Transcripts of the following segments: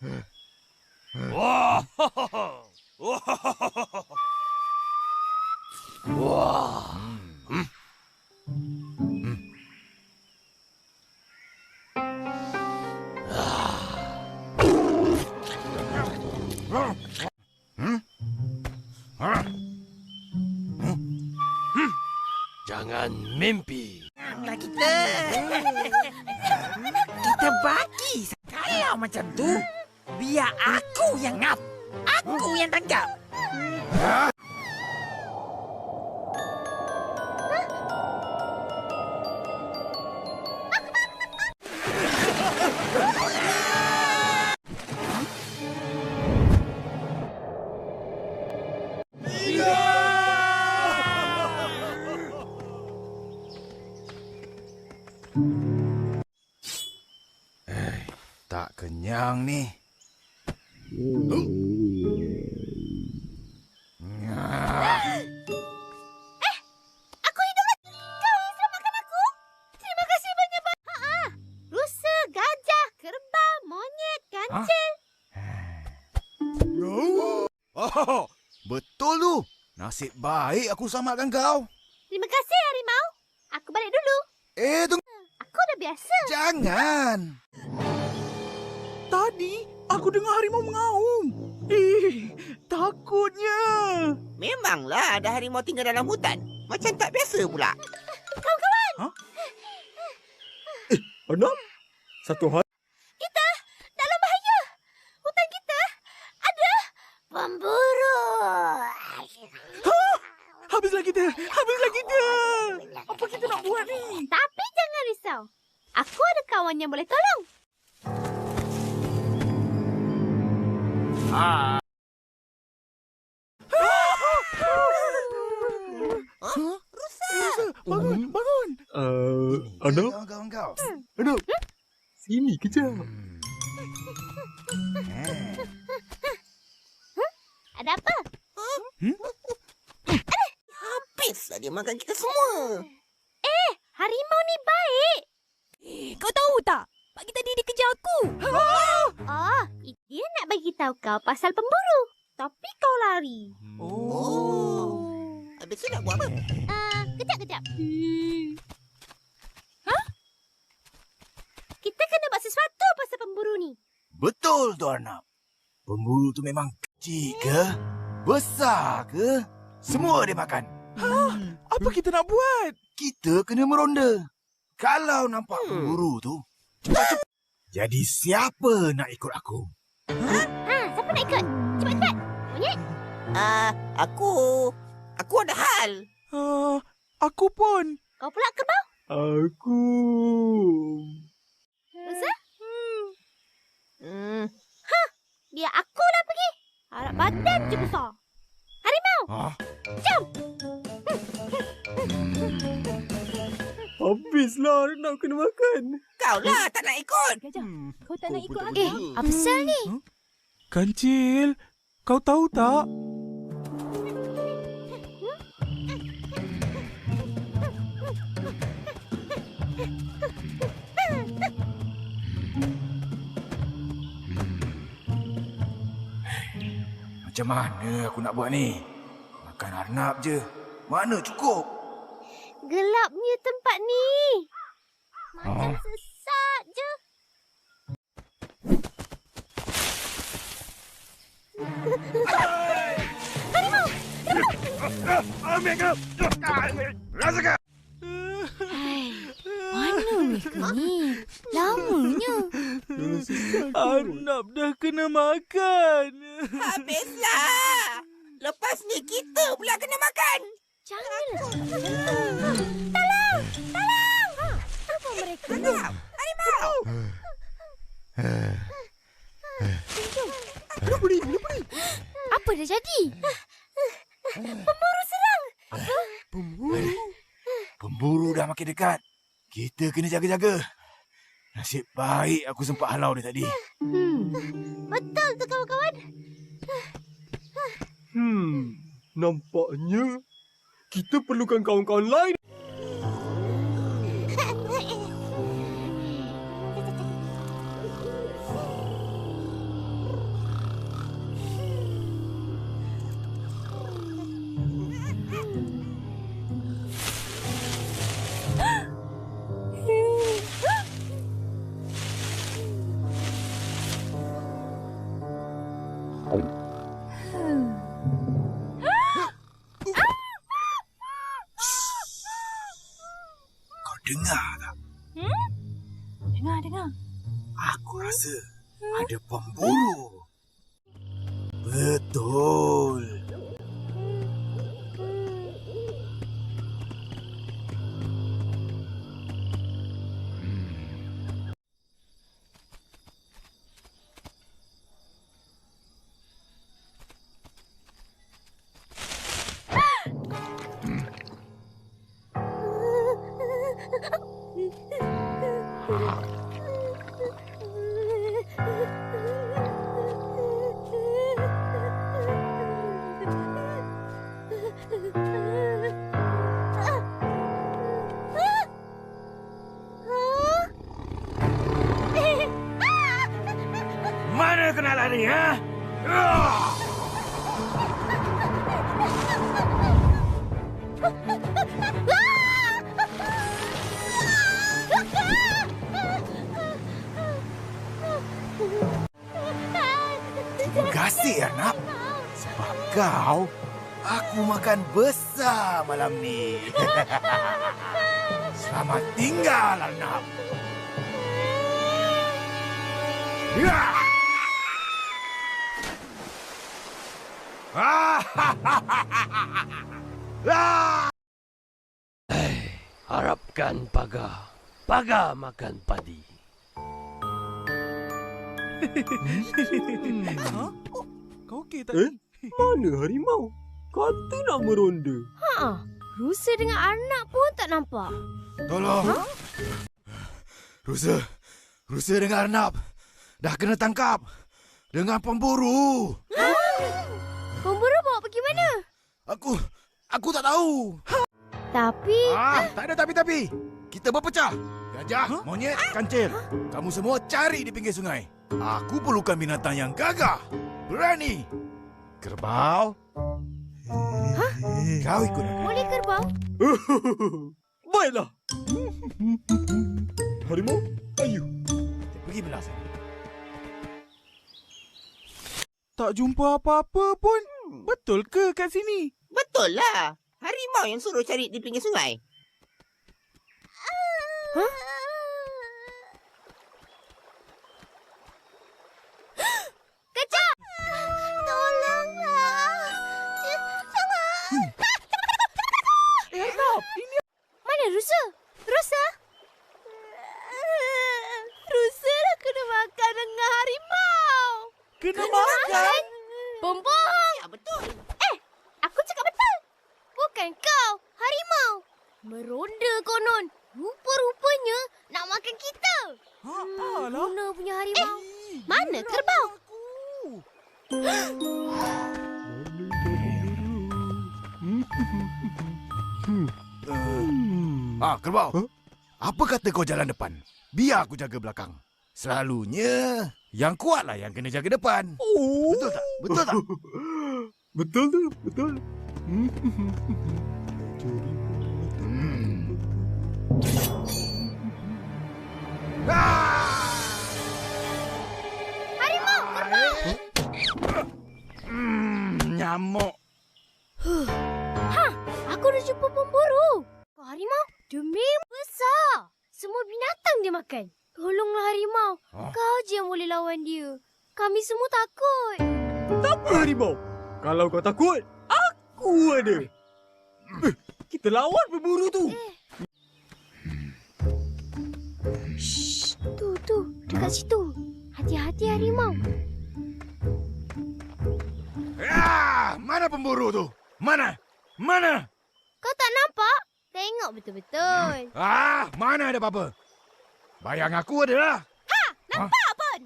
Wah! Wah! Jangan mimpi. Kita bagi. Kalau macam tu, biar aku yang ngap. Aku yang tangkap. Tak kenyang ni. Aku hidup lagi. Kau yang selamatkan aku. Terima kasih banyak. Rusa, gajah, kerbau, monyet, kancil. Oh, betul tu. Nasib baik aku selamatkan kau. Terima kasih, harimau. Aku balik dulu. Tunggu. Aku dah biasa. Jangan. Tadi aku dengar harimau mengaum. Takutnya. Memanglah ada harimau tinggal dalam hutan. Macam tak biasa pula. Kawan-kawan. Anak, satu hari. Kita dalam bahaya. Hutan kita ada pemburu. Habislah kita. Apa kita nak buat ni? Tapi jangan risau. Aku ada kawan yang boleh tolong. Bangun. Anak, Kawan-kawan kau. anak. Sini kejap. Ada apa? Habislah dia makan kita semua. Harimau ni baik. Kau tahu tak? Pagi tadi dia kejar aku. Oh, dia nak bagi tahu kau pasal pemburu. Tapi kau lari. Habis tu nak buat apa? Kejap. Kita kena buat sesuatu pasal pemburu ni. Betul tu Arnab. Pemburu tu memang kecil ke? Besar ke? Semua dia makan. Apa kita nak buat? Kita kena meronda. Kalau nampak pemburu tu, cepat-cepat. Jadi siapa nak ikut aku? Siapa nak ikut? Cepat-cepat. Monyet. Aku ada hal. Aku pun. Kau pula kerbau. Aku. Rusa? Biar aku lah pergi. Harap badan je besar. Harimau. Jom. Habislah nak kena makan. Kau lah tak nak ikut. Gajah, kau tak nak ikut aku? Apa pasal ni? Kancil, kau tahu tak? Macam mana aku nak buat ni? Makan Arnab je. Mana cukup? Gelapnya tempat ni. Macam sesat je. Ambil kau! Rasakan! Mana mereka ni? Lamanya. Arnab dah kena makan. Habislah. Lepas ni kita pula kena makan. Janganlah cakap macam tu. Tolong! Apa mereka ni? Harimau. Apa dah jadi? Pemburu serang. Pemburu dah makin dekat. Kita kena jaga-jaga. Nasib baik aku sempat halau dia tadi. Betul tu kawan-kawan. Nampaknya kita perlukan kawan-kawan lain. dengar tak? Dengar. Aku rasa ada pemburu. Betul. Mana kena lari, ha? Terima kasih, Arnab. Sebab kau, aku makan besar malam ni. Selamat tinggal, Arnab. Ya! Harapkan paga makan padi. Kau okey tak? Mana harimau? Kata nak meronda. Rusa dengan anak pun tak nampak. Tolong. Rusa dengan Arnab dah kena tangkap dengan pemburu. Pemburu bawa pergi mana? Aku tak tahu. Tapi... Tak ada tapi. Kita berpecah. Gajah, monyet, kancil. Kamu semua cari di pinggir sungai. Aku perlukan binatang yang gagah, berani. Kerbau. Kau ikut aku. Boleh kerbau? Baiklah. Harimau, ayo. Pergi belah sana. Tak jumpa apa-apa pun. Betul ke kat sini? Betul lah. Harimau yang suruh cari di pinggir sungai. Kejap! Tolonglah! Mana Rusa? Rusa? Rusa dah kena makan dengan harimau. Kena makan? Bombong! Ya, betul. Aku cakap betul. Bukan kau, harimau. Meronda konon. Rupa-rupanya nak makan kita. Alah. Mana punya harimau? Mana kerbau? Kerbau. Apa kata kau jalan depan? Biar aku jaga belakang. Selalunya yang kuatlah yang kena jaga depan. Oh. Betul tak? Betul tak? Betul tu, betul. Harimau, kerbau. Nyamuk. Aku dah jumpa pemburu. Kau harimau, dia memang besar. Semua binatang dia makan. Tolonglah harimau. Kau je yang boleh lawan dia. Kami semua takut. Tak apa harimau. Kalau kau takut, aku ada. Kita lawan pemburu tu. Shh, tu, dekat situ. Hati-hati harimau. Mana pemburu tu? Mana? Kau tak nampak? Tengok betul-betul. Mana ada apa-apa? Bayang aku adalah. Nampak pun.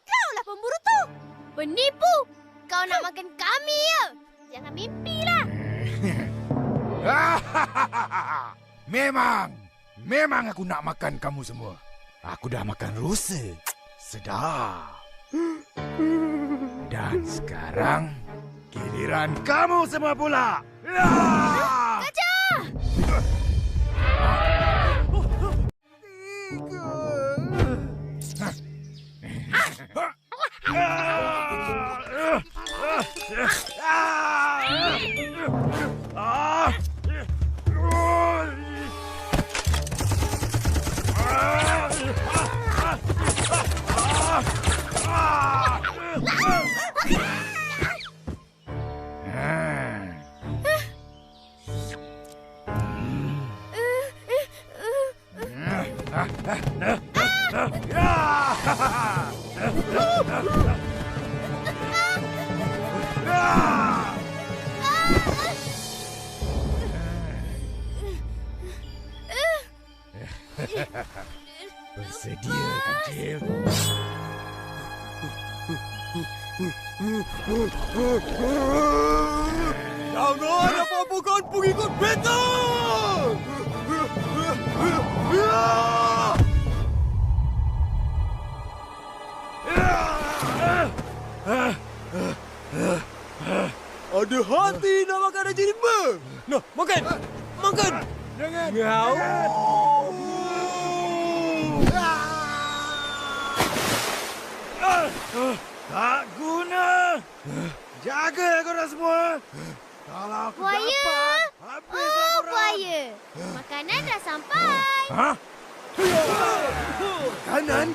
Kaulah pemburu tu. Penipu. Kau nak makan kami ya? Jangan mimpilah. Memang aku nak makan kamu semua. Aku dah makan rusa. Sedap. Dan sekarang giliran kamu semua pula. Gajah! Jangan apa-apa kan pengikut beta! Ada hati nak makan Haji Rimba. Nah, makan. Makan. Jangan. Ngau. Tak guna. Jaga korang semua. Kalau aku Buaya. dapat, habis Oh, korang. buaya. Makanan dah sampai. Hah? Makanan?